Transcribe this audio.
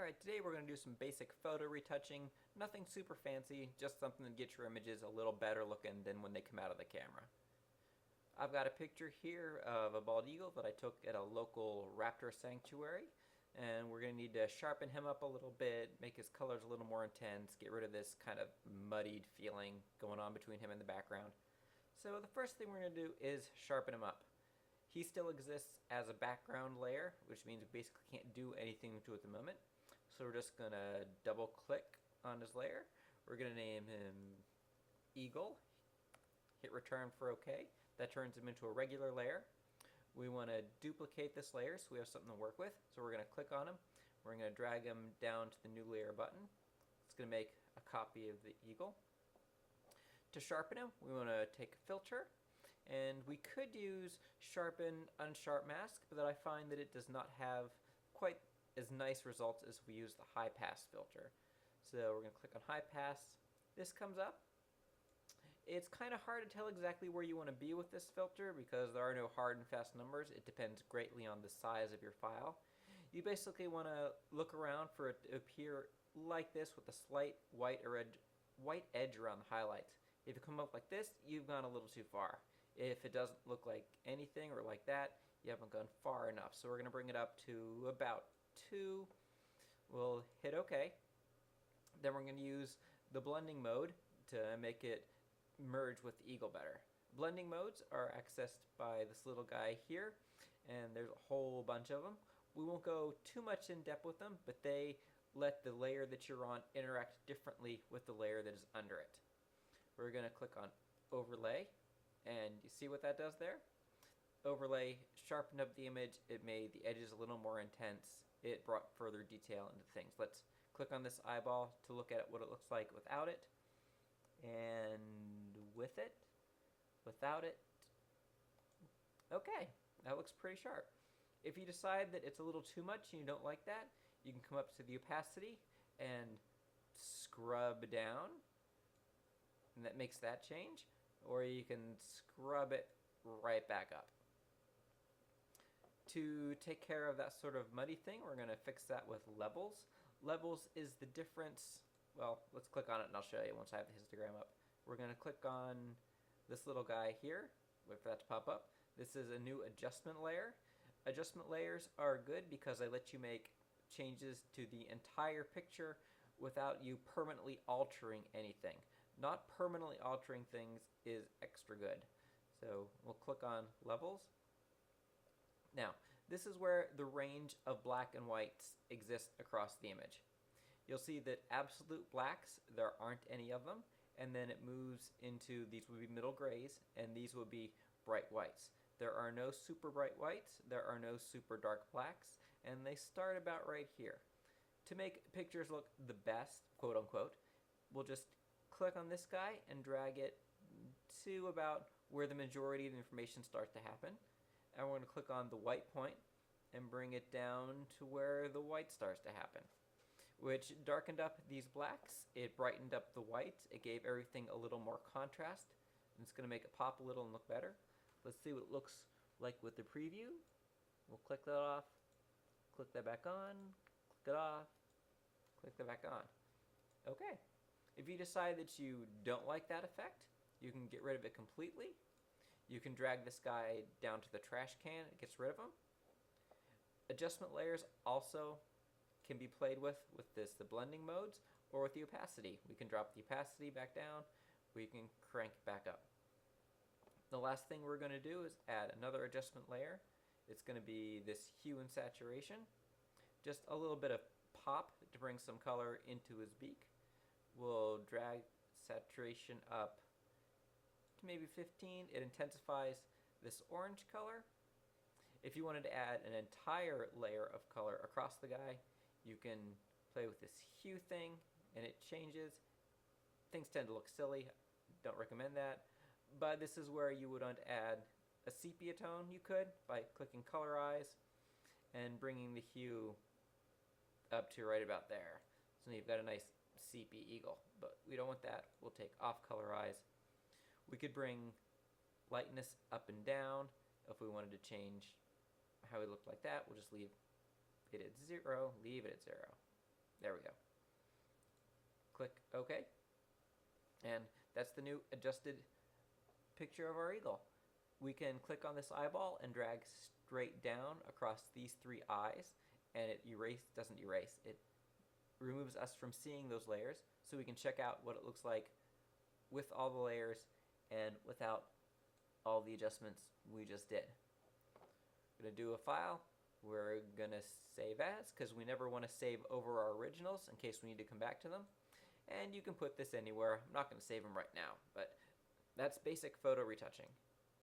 Alright, today we're going to do some basic photo retouching. Nothing super fancy, just something to get your images a little better looking than when they come out of the camera. I've got a picture here of a bald eagle that I took at a local raptor sanctuary, and we're going to need to sharpen him up a little bit, make his colors a little more intense, get rid of this kind of muddied feeling going on between him and the background. So the first thing we're going to do is sharpen him up. He still exists as a background layer, which means we basically can't do anything to it at the moment. So we're just going to double click on his layer. We're going to name him Eagle. Hit return for OK. That turns him into a regular layer. We want to duplicate this layer so we have something to work with. So we're going to click on him. We're going to drag him down to the new layer button. It's going to make a copy of the eagle. To sharpen him, we want to take a filter. And we could use sharpen unsharp mask, but I find that it does not have quite as nice results as we use the high pass filter. So we're going to click on high pass. This comes up. It's kind of hard to tell exactly where you want to be with this filter because there are no hard and fast numbers. It depends greatly on the size of your file. You basically want to look around for it to appear like this with a slight white edge around the highlights. If you come up like this, you've gone a little too far. If it doesn't look like anything or like that, you haven't gone far enough. So we're going to bring it up to about 2. We'll hit OK. Then we're going to use the blending mode to make it merge with the eagle better. Blending modes are accessed by this little guy here, and there's a whole bunch of them. We won't go too much in depth with them, but they let the layer that you're on interact differently with the layer that is under it. We're going to click on overlay, and you see what that does there? Overlay sharpened up the image. It made the edges a little more intense. It brought further detail into things. Let's click on this eyeball to look at what it looks like without it, and with it, without it. Okay, that looks pretty sharp. If you decide that it's a little too much and you don't like that, you can come up to the opacity and scrub down, and that makes that change, or you can scrub it right back up. To take care of that sort of muddy thing, we're going to fix that with levels. Levels is the difference. Well, let's click on it and I'll show you once I have the histogram up. We're going to click on this little guy here. Wait for that to pop up. This is a new adjustment layer. Adjustment layers are good because they let you make changes to the entire picture without you permanently altering anything. Not permanently altering things is extra good. So we'll click on levels. Now, this is where the range of black and whites exists across the image. You'll see that absolute blacks, there aren't any of them, and then it moves into, these would be middle grays, and these would be bright whites. There are no super bright whites, there are no super dark blacks, and they start about right here. To make pictures look the best, quote unquote, we'll just click on this guy and drag it to about where the majority of the information starts to happen. And we're going to click on the white point and bring it down to where the white starts to happen, which darkened up these blacks. It brightened up the whites. It gave everything a little more contrast, and it's going to make it pop a little and look better. Let's see what it looks like with the preview. We'll click that off, click that back on, click it off, click that back on. Okay. If you decide that you don't like that effect, you can get rid of it completely. You can drag this guy down to the trash can. It gets rid of him. Adjustment layers also can be played with the blending modes or with the opacity. We can drop the opacity back down. We can crank it back up. The last thing we're going to do is add another adjustment layer. It's going to be this hue and saturation. Just a little bit of pop to bring some color into his beak. We'll drag saturation up to maybe 15. It intensifies this orange color. If you wanted to add an entire layer of color across the guy, you can play with this hue thing and it changes. Things tend to look silly. Don't recommend that. But this is where you would want to add a sepia tone. You could by clicking colorize and bringing the hue up to right about there. So now you've got a nice sepia eagle, but we don't want that. We'll take off colorize. We could bring lightness up and down. If we wanted to change how it looked like that, we'll just leave it at 0, leave it at 0. There we go. Click OK. And that's the new adjusted picture of our eagle. We can click on this eyeball and drag straight down across these three eyes, and it doesn't erase, it removes us from seeing those layers, so we can check out what it looks like with all the layers and without all the adjustments we just did. We're going to do a file. We're going to save as, because we never want to save over our originals in case we need to come back to them. And you can put this anywhere. I'm not going to save them right now, but that's basic photo retouching.